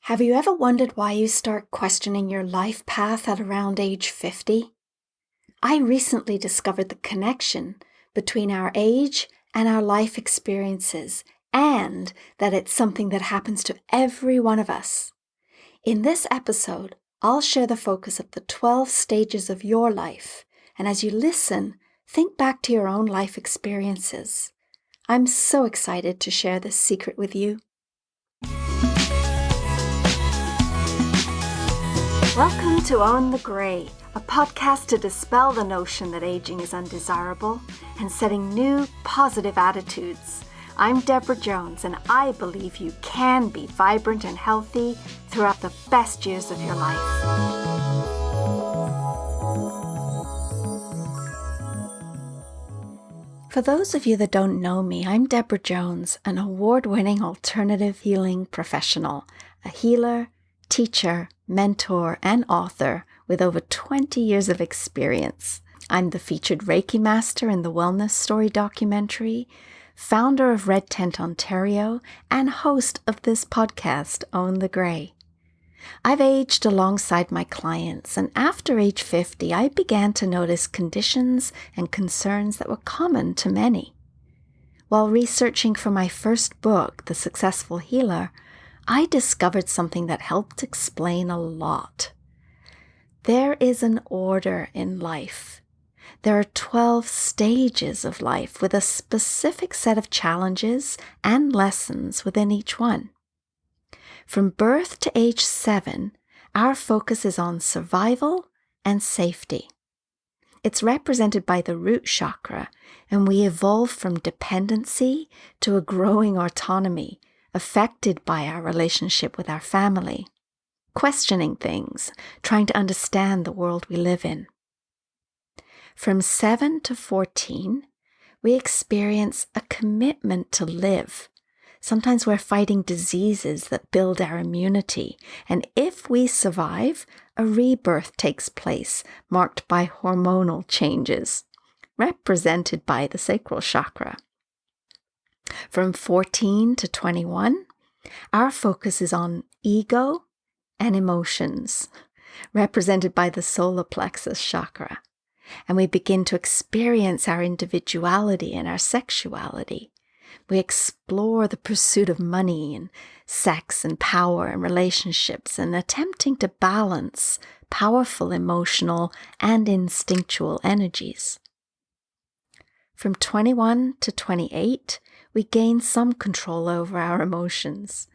Have you ever wondered why you start questioning your life path at around age 50? I recently discovered the connection between our age and our life experiences, and that it's something that happens to every one of us. In this episode, I'll share the focus of the 12 stages of your life, and as you listen, think back to your own life experiences. I'm so excited to share this secret with you. Welcome to Own the Grey, a podcast to dispel the notion that aging is undesirable and setting new, positive attitudes. I'm Deborah Jones, and I believe you can be vibrant and healthy throughout the best years of your life. For those of you that don't know me, I'm Deborah Jones, an award-winning alternative healing professional, a healer, teacher, mentor, and author with over 20 years of experience. I'm the featured Reiki master in the Wellness Story documentary, founder of Red Tent Ontario, and host of this podcast, Own the Grey. I've aged alongside my clients, and after age 50, I began to notice conditions and concerns that were common to many. While researching for my first book, The Successful Healer, I discovered something that helped explain a lot. There is an order in life. There are 12 stages of life with a specific set of challenges and lessons within each one. From birth to age 7, our focus is on survival and safety. It's represented by the root chakra, and we evolve from dependency to a growing autonomy, affected by our relationship with our family, questioning things, trying to understand the world we live in. From 7 to 14, we experience a commitment to live. Sometimes we're fighting diseases that build our immunity, and if we survive, a rebirth takes place, marked by hormonal changes, represented by the sacral chakra. From 14 to 21, our focus is on ego and emotions, represented by the solar plexus chakra. And we begin to experience our individuality and our sexuality. We explore the pursuit of money and sex and power and relationships, and attempting to balance powerful emotional and instinctual energies. From 21 to 28, we gain some control over our emotions.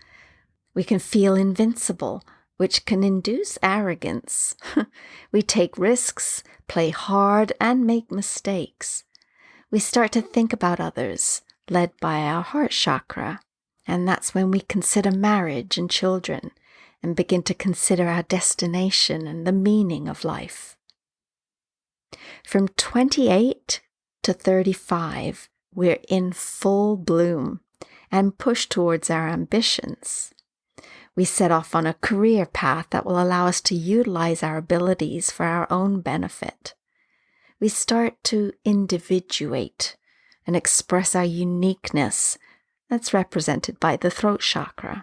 We can feel invincible, which can induce arrogance. We take risks, play hard, and make mistakes. We start to think about others, led by our heart chakra, and that's when we consider marriage and children, and begin to consider our destination and the meaning of life. From 28 to 35, we're in full bloom and push towards our ambitions. We set off on a career path that will allow us to utilize our abilities for our own benefit. We start to individuate and express our uniqueness. That's represented by the throat chakra.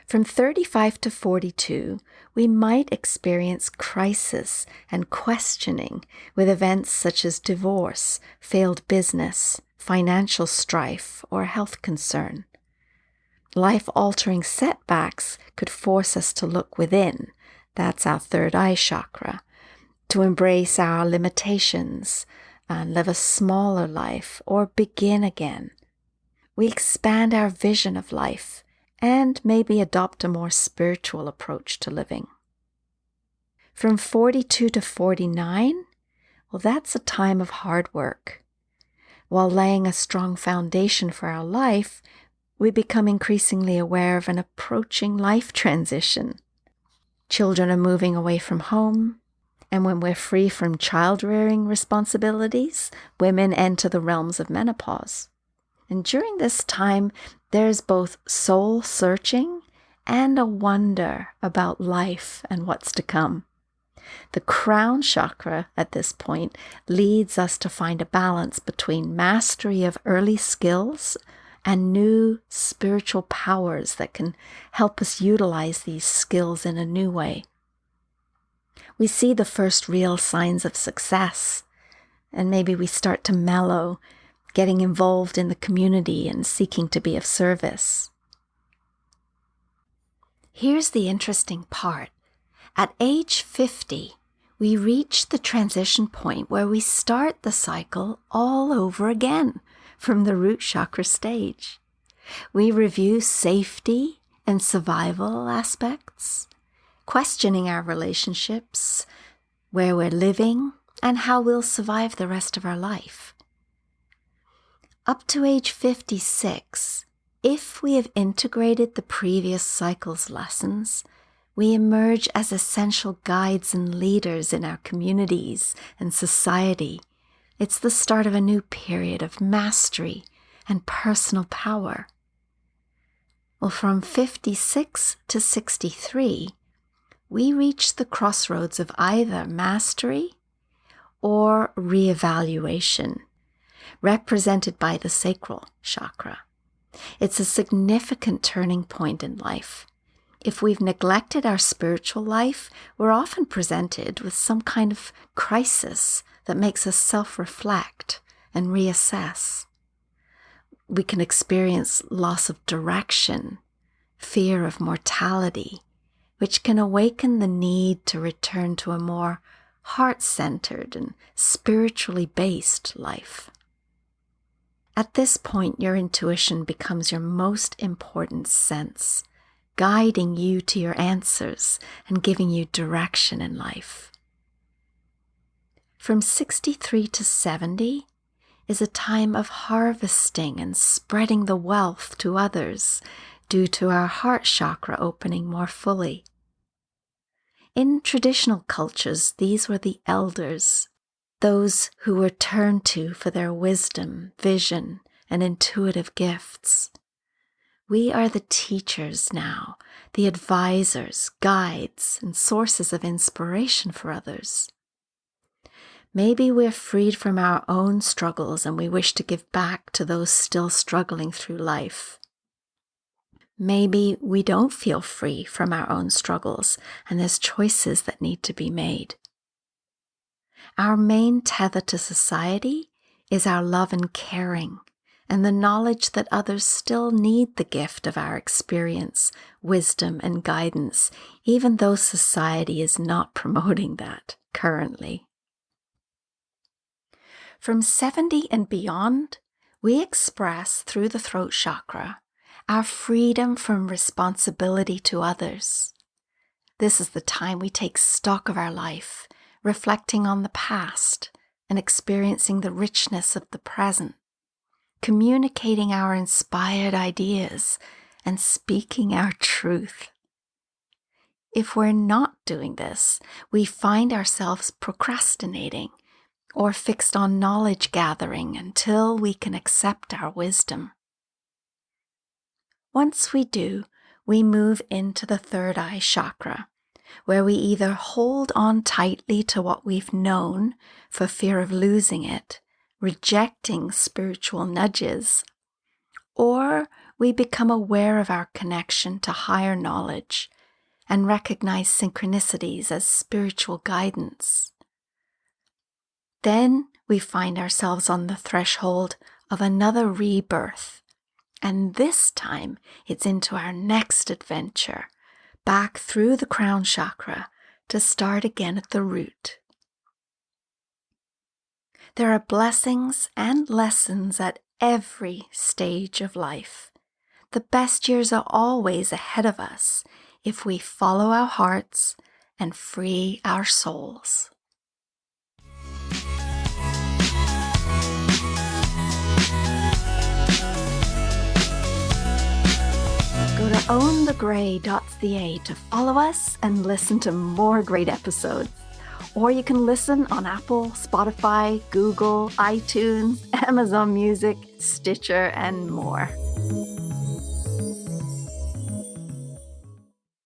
From 35 to 42, we might experience crisis and questioning with events such as divorce, failed business, financial strife, or health concern. Life-altering setbacks could force us to look within, that's our third eye chakra, to embrace our limitations and live a smaller life or begin again. We expand our vision of life and maybe adopt a more spiritual approach to living. From 42 to 49, well, that's a time of hard work. While laying a strong foundation for our life, we become increasingly aware of an approaching life transition. Children are moving away from home, and when we're free from child-rearing responsibilities, women enter the realms of menopause. And during this time, there's both soul-searching and a wonder about life and what's to come. The crown chakra at this point leads us to find a balance between mastery of early skills and new spiritual powers that can help us utilize these skills in a new way. We see the first real signs of success, and maybe we start to mellow, getting involved in the community and seeking to be of service. Here's the interesting part. At age 50, we reach the transition point where we start the cycle all over again from the root chakra stage. We review safety and survival aspects, questioning our relationships, where we're living, and how we'll survive the rest of our life. Up to age 56, if we have integrated the previous cycle's lessons, we emerge as essential guides and leaders in our communities and society. It's the start of a new period of mastery and personal power. Well, from 56 to 63, we reach the crossroads of either mastery or reevaluation, represented by the sacral chakra. It's a significant turning point in life. If we've neglected our spiritual life, we're often presented with some kind of crisis that makes us self-reflect and reassess. We can experience loss of direction, fear of mortality, which can awaken the need to return to a more heart-centered and spiritually based life. At this point, your intuition becomes your most important sense, guiding you to your answers and giving you direction in life. From 63 to 70 is a time of harvesting and spreading the wealth to others due to our heart chakra opening more fully. In traditional cultures, these were the elders, those who were turned to for their wisdom, vision, and intuitive gifts. We are the teachers now, the advisors, guides, and sources of inspiration for others. Maybe we're freed from our own struggles and we wish to give back to those still struggling through life. Maybe we don't feel free from our own struggles and there's choices that need to be made. Our main tether to society is our love and caring, and the knowledge that others still need the gift of our experience, wisdom, and guidance, even though society is not promoting that currently. From 70 and beyond, we express through the throat chakra our freedom from responsibility to others. This is the time we take stock of our life, reflecting on the past and experiencing the richness of the present, communicating our inspired ideas and speaking our truth. If we're not doing this, we find ourselves procrastinating or fixed on knowledge gathering until we can accept our wisdom. Once we do, we move into the third eye chakra, where we either hold on tightly to what we've known for fear of losing it, rejecting spiritual nudges, or we become aware of our connection to higher knowledge and recognize synchronicities as spiritual guidance. Then we find ourselves on the threshold of another rebirth, and this time it's into our next adventure, back through the crown chakra to start again at the root. There are blessings and lessons at every stage of life. The best years are always ahead of us if we follow our hearts and free our souls. Go to ownthegray.ca to follow us and listen to more great episodes. Or you can listen on Apple, Spotify, Google, iTunes, Amazon Music, Stitcher, and more.